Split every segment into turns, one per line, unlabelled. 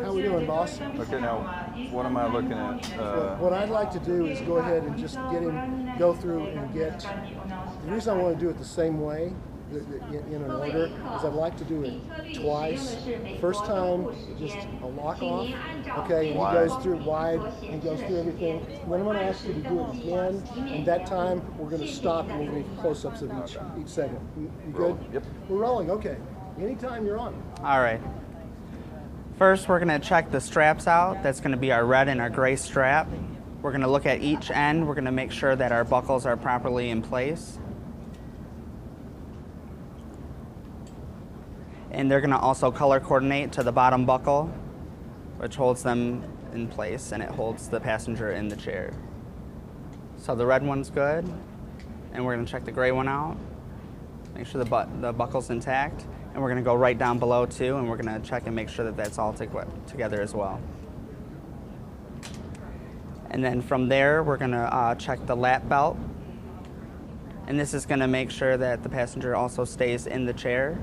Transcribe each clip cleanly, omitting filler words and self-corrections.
How we doing, boss?
Okay, now what am I looking at?
What I'd like to do is go ahead and just get him, go through and get, the reason I want to do it the same way, in an order, is I'd like to do it twice. First time, just a lock off, okay, and he goes through wide, and goes through everything. Then I'm going to ask you to do it again, and that time we're going to stop and we're going to do close-ups of each segment. You good?
Yep.
We're rolling, okay. Anytime you're on.
All right. First, we're going to check the straps out. That's going to be our red and our gray strap. We're going to look at each end. We're going to make sure that our buckles are properly in place. And they're going to also color coordinate to the bottom buckle, which holds them in place, and it holds the passenger in the chair. So the red one's good, and we're going to check the gray one out. Make sure the buckle's intact. And we're going to go right down below too, and we're going to check and make sure that that's all together as well. And then from there, we're going to check the lap belt. And this is going to make sure that the passenger also stays in the chair.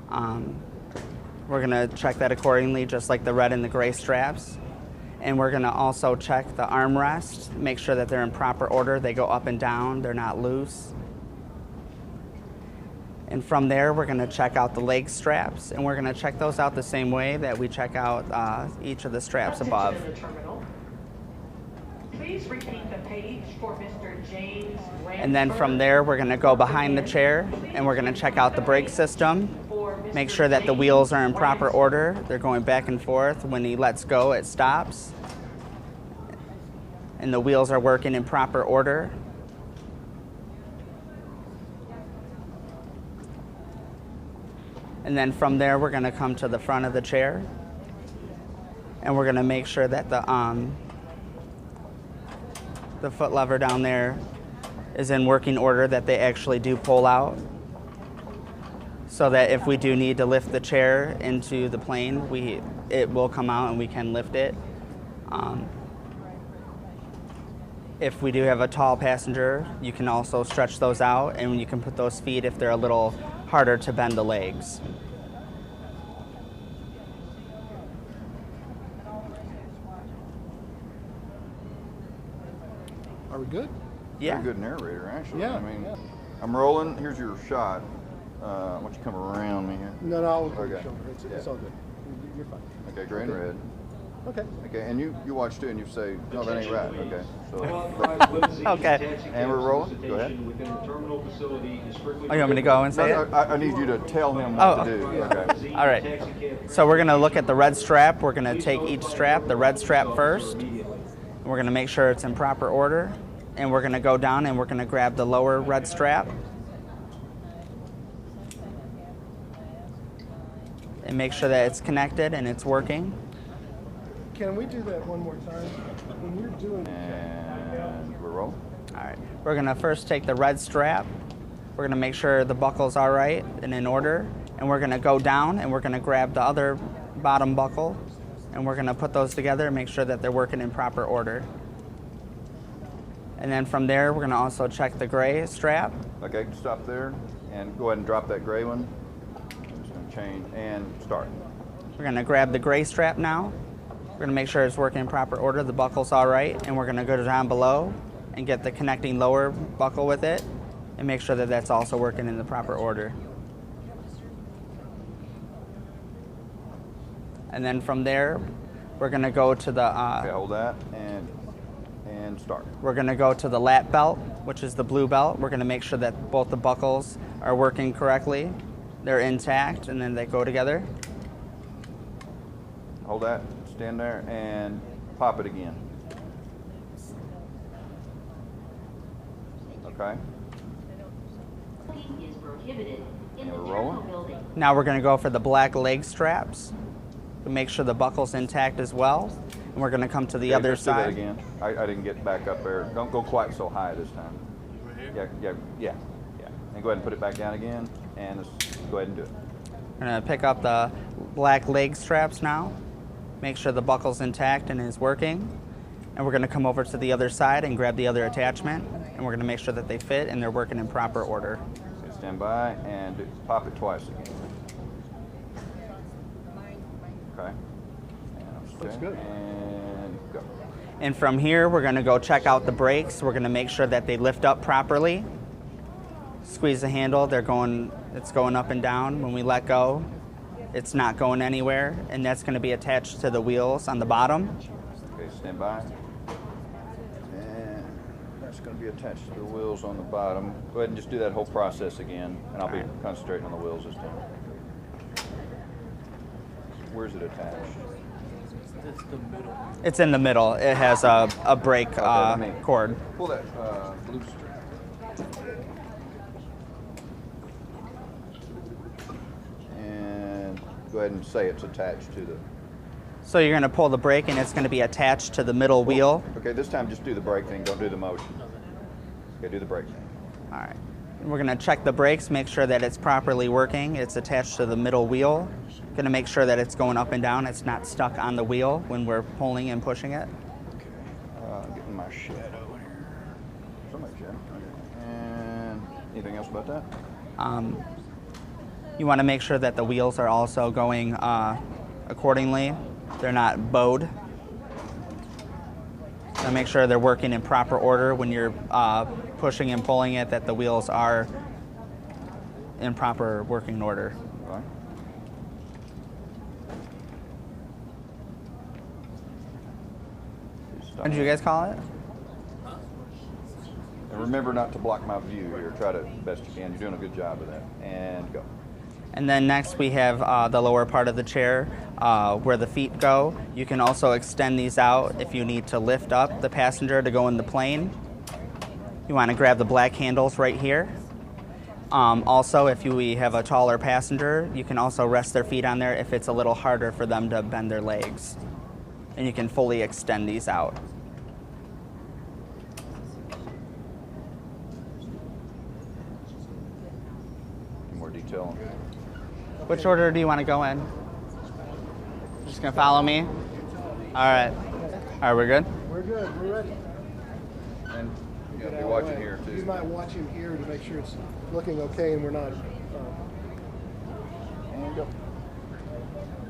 We're going to check that accordingly, just like the red and the gray straps. And we're going to also check the armrest, make sure that they're in proper order. They go up and down, they're not loose. And from there, we're going to check out the leg straps, and we're going to check those out the same way that we check out each of the straps above.
Please repeat the page for Mr. James Lansford.
And then from there, we're going to go behind the chair, and we're going to check out the brake system, make sure that the wheels are in proper order. They're going back and forth. When he lets go, it stops. And the wheels are working in proper order. And then from there, we're going to come to the front of the chair, and we're going to make sure that the foot lever down there is in working order, that they actually do pull out, so that if we do need to lift the chair into the plane, it will come out and we can lift it. If we do have a tall passenger, you can also stretch those out, and you can put those feet if they're a little harder to bend the legs.
Are we good?
Yeah.
Pretty good narrator, actually.
Yeah,
I mean,
yeah.
I'm rolling. Here's your shot. Why don't you come around me here?
No, I'll
Okay.
It's all good. You're fine.
Okay, gray and red.
Okay.
Okay, and you watch too, and you say, no, that ain't right. Okay, so.
Okay.
And we're rolling? Go ahead.
Oh, you want me to go and say it?
I need you to tell him what to do. Okay.
All right. So we're going to look at the red strap. We're going to take each strap, the red strap first. And we're going to make sure it's in proper order. And we're going to go down and we're going to grab the lower red strap. And make sure that it's connected and it's working.
Can we do that one more time? When you're doing
And we're rolling.
All right. We're going to first take the red strap. We're going to make sure the buckle's all right and in order. And we're going to go down and we're going to grab the other bottom buckle. And we're going to put those together and make sure that they're working in proper order. And then from there, we're going to also check the gray strap.
Okay, stop there and go ahead and drop that gray one. I'm just going to change and start.
We're going to grab the gray strap now. We're going to make sure it's working in proper order, the buckle's all right, and we're going to go down below and get the connecting lower buckle with it and make sure that that's also working in the proper order. And then from there, we're going to go to the...
Okay, hold that and start.
We're going to go to the lap belt, which is the blue belt. We're going to make sure that both the buckles are working correctly. They're intact, and then they go together.
Hold that, stand there, and pop it again. Okay.
Is prohibited in
And
the
we're
Terminal
rolling.
Building.
Now we're going to go for the black leg straps to make sure the buckle's intact as well. And we're going to come to the
Okay,
other
let's do that
side.
again. I didn't get back up there. Don't go quite so high this time. Yeah. And go ahead and put it back down again, and let's go ahead and do it.
We're going to pick up the black leg straps now, make sure the buckle's intact and is working. And we're going to come over to the other side and grab the other attachment, and we're going to make sure that they fit and they're working in proper order.
Okay, stand by and pop it twice again. Okay. And
Looks good.
And go.
And from here, we're going to go check out the brakes. We're going to make sure that they lift up properly. Squeeze the handle. It's going up and down. When we let go, it's not going anywhere, and that's going to be attached to the wheels on the bottom.
Okay, stand by. And that's going to be attached to the wheels on the bottom. Go ahead and just do that whole process again, and I'll be concentrating on the wheels this time. Where's it attached?
It's in the middle. It has a brake
let me
cord.
Pull that blue string. And go ahead and say it's attached to the...
So you're going to pull the brake, and it's going to be attached to the middle wheel.
Okay, this time just do the brake thing. Don't do the motion. Okay, do the brake thing.
All right. And we're going to check the brakes, make sure that it's properly working. It's attached to the middle wheel. Going to make sure that it's going up and down. It's not stuck on the wheel when we're pulling and pushing it.
Okay, getting my shadow here. Somebody shadow. Okay. And anything else about that?
You want to make sure that the wheels are also going accordingly. They're not bowed. So make sure they're working in proper order when you're pushing and pulling it, that the wheels are in proper working order.
Right.
What did you guys call it?
And remember not to block my view here. Try to best you can. You're doing a good job of that. And go.
And then next we have the lower part of the chair where the feet go. You can also extend these out if you need to lift up the passenger to go in the plane. You want to grab the black handles right here. Also, if we have a taller passenger, you can also rest their feet on there if it's a little harder for them to bend their legs. And you can fully extend these out.
Any more detail?
Which order do you want to go in? Just gonna follow me? All right. All right, we're good?
We're good. We're ready.
And you gotta be watching here
You
too.
might watch him here to make sure it's looking okay and we're not.
And go.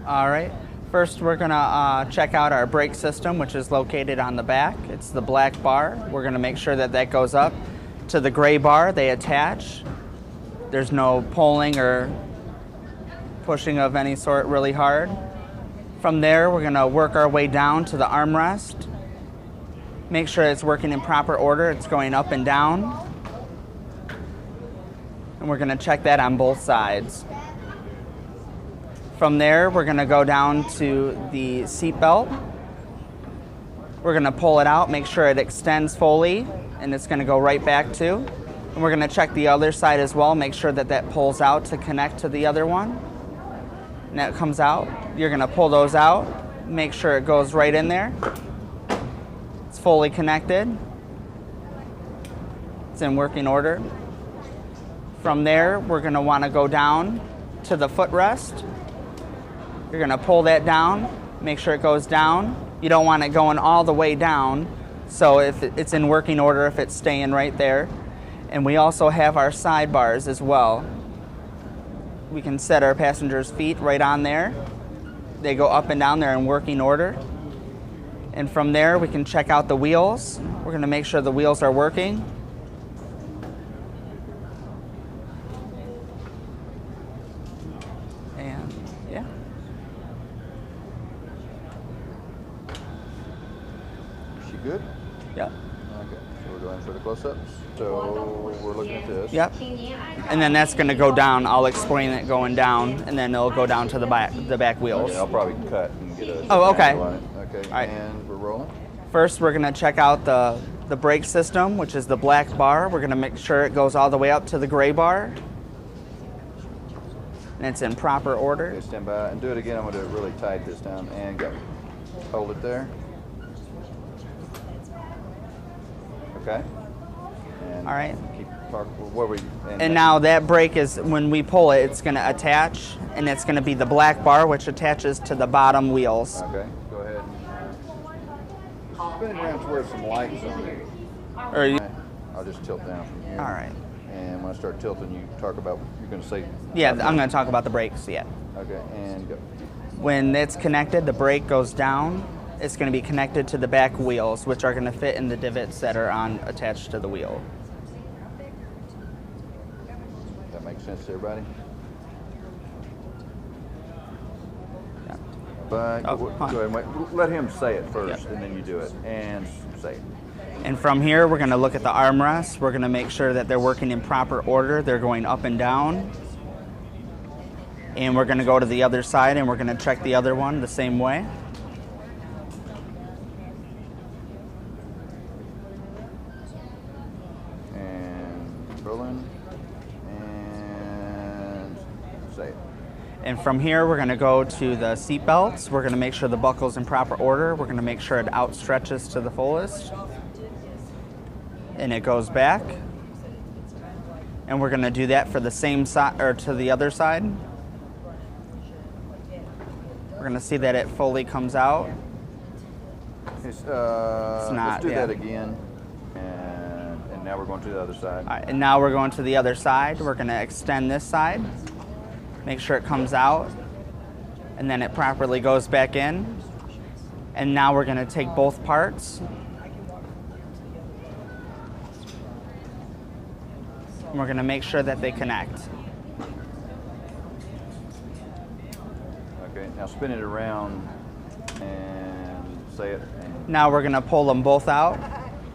All right. First, we're gonna check out our brake system, which is located on the back. It's the black bar. We're gonna make sure that that goes up to the gray bar. They attach. There's no pulling or pushing of any sort really hard. From there, we're gonna work our way down to the armrest. Make sure it's working in proper order. It's going up and down. And we're gonna check that on both sides. From there, we're gonna go down to the seat belt. We're gonna pull it out, make sure it extends fully, and it's gonna go right back to. And we're gonna check the other side as well, make sure that that pulls out to connect to the other one. And that comes out. You're gonna pull those out, make sure it goes right in there. It's fully connected. It's in working order. From there, we're gonna wanna go down to the footrest. You're gonna pull that down, make sure it goes down. You don't want it going all the way down, so if it's in working order, if it's staying right there. And we also have our sidebars as well. We can set our passengers' feet right on there. They go up and down there in working order. And from there, we can check out the wheels. We're gonna make sure the wheels are working. And yeah.
She good?
Yep.
Okay. So we're going for the close-ups. So we're looking at this.
Yep. And then that's going to go down. I'll explain it going down, and then it'll go down to the back wheels.
Okay, I'll probably cut and get a.
Oh, okay.
angle on it. Okay.
All right.
And we're rolling.
First, we're going to check out the brake system, which is the black bar. We're going to make sure it goes all the way up to the gray bar, and it's in proper order.
Okay, stand by and do it again. I'm going to do it really tight this time and go. Hold it there. Okay. And
All right.
Keep talk. What were you?
And now that brake is, when we pull it, it's going to attach, and it's going to be the black bar, which attaches to the bottom wheels.
Okay. Go ahead. Spin it around to where some lights on there.
Or you,
Okay. I'll just tilt down from here.
all right.
And when I start tilting, you talk about. You're going to say.
Yeah, I'm going to talk about the brakes. Yeah.
Okay. And go.
When it's connected, the brake goes down. It's going to be connected to the back wheels, which are going to fit in the divots that are attached to the wheel.
That makes sense to everybody?
Yeah.
But
Oh,
go
fine.
ahead and wait. Let him say it first,
Yeah.
and then you do it. And say it.
And from here, we're going to look at the armrests. We're going to make sure that they're working in proper order. They're going up and down. And we're going to go to the other side, and we're going to check the other one the same way.
And rolling. And say it.
And from here, we're going to go to the seat belts. We're going to make sure the buckle's in proper order. We're going to make sure it outstretches to the fullest. And it goes back. And we're going to do that for the same side, or to the other side. We're going to see that it fully comes out.
Let's
not,
do
yeah.
that again. And now we're going to the other side.
All right, and now we're going to the other side. We're going to extend this side. Make sure it comes out. And then it properly goes back in. And now we're going to take both parts. And we're going to make sure that they connect.
Okay, now spin it around and say it. And
Now we're going to pull them both out.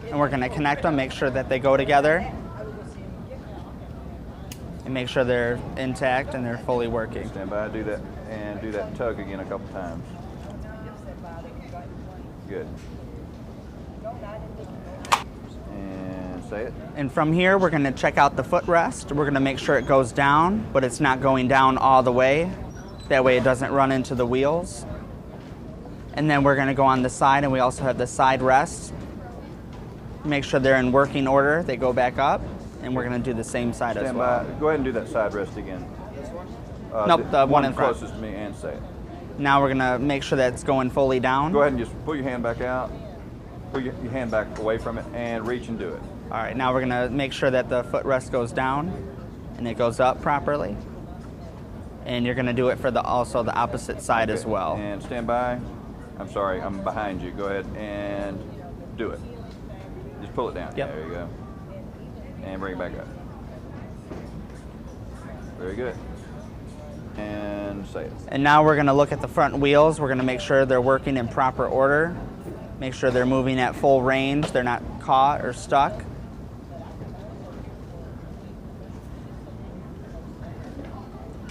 And we're going to connect them, make sure that they go together. And make sure they're intact and they're fully working.
stand by, do that, and do that tug again a couple times. Good. And say it.
And from here, we're going to check out the footrest. We're going to make sure it goes down, but it's not going down all the way. That way it doesn't run into the wheels. And then we're going to go on the side, and we also have the side rests. Make sure they're in working order. They go back up, and we're going to do the same side as
Stand
well.
by. Go ahead and do that side rest again.
Nope, the one in front.
closest to me, and say it.
Now we're going to make sure that it's going fully down.
Go ahead and just pull your hand back out. Pull your hand back away from it, and reach and do it.
All right, now we're going to make sure that the footrest goes down, and it goes up properly. And you're going to do it for also the opposite side as
Okay,
well.
And stand by. I'm sorry, I'm behind you. Go ahead and do it. Just pull it down.
Yep.
There you go. And bring it back up. Very good. And say it.
And now we're going to look at the front wheels. We're going to make sure they're working in proper order. Make sure they're moving at full range. They're not caught or stuck.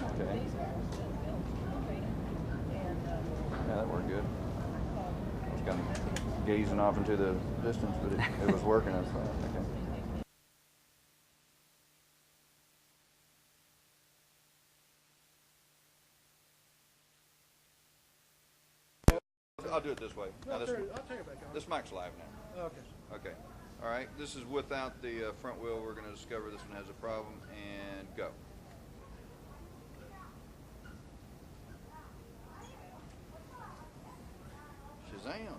Okay. Yeah, that worked good. I was kind of gazing off into the distance, but it was working. That's fine. Okay. I'll do it this way. Now
I'll turn it back on.
this mic's live now.
Okay.
Okay. All right. This is without the front wheel. We're going to discover this one has a problem and go. Shazam.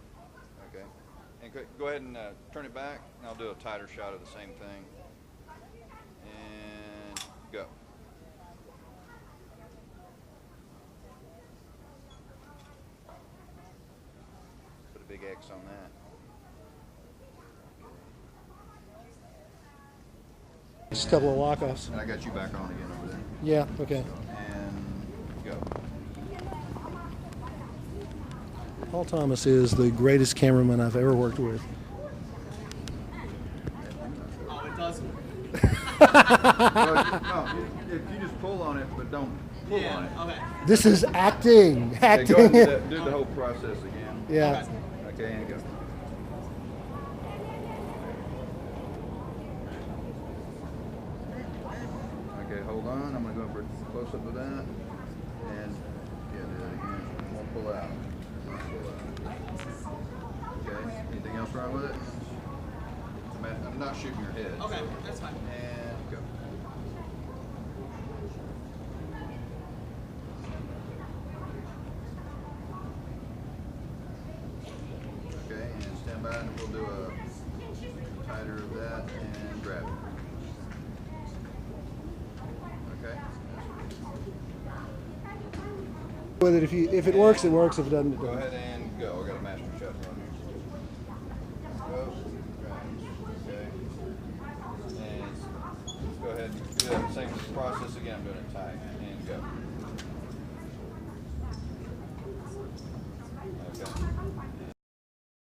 Okay. And go ahead and turn it back, and I'll do a tighter shot of the same thing. And go. Put a big X on that.
Just a couple of walk-offs.
And I got you back on again over there.
Yeah, okay.
And go.
Paul Thomas is the greatest cameraman I've ever worked with.
Oh, it doesn't.
No, if you just pull on it, but don't pull on it.
Okay.
This is acting.
Okay, go ahead and
Acting.
do the whole process again.
Yeah.
Okay, and go. Okay, hold on. I'm going to go for a close up of that. And yeah, do that again. Won't pull out. Won't pull out. Okay, anything else wrong with it? I'm not shooting your head.
Okay, that's fine.
And go. Okay, and stand by, and we'll do a tighter of that and grab it. Okay.
With it, if it works, it works. If it doesn't, it
Go
doesn't.
ahead and go. I got a master shot on here. Go. Right. Okay. And let's go ahead and do that same process again. I'm doing it tight. And go.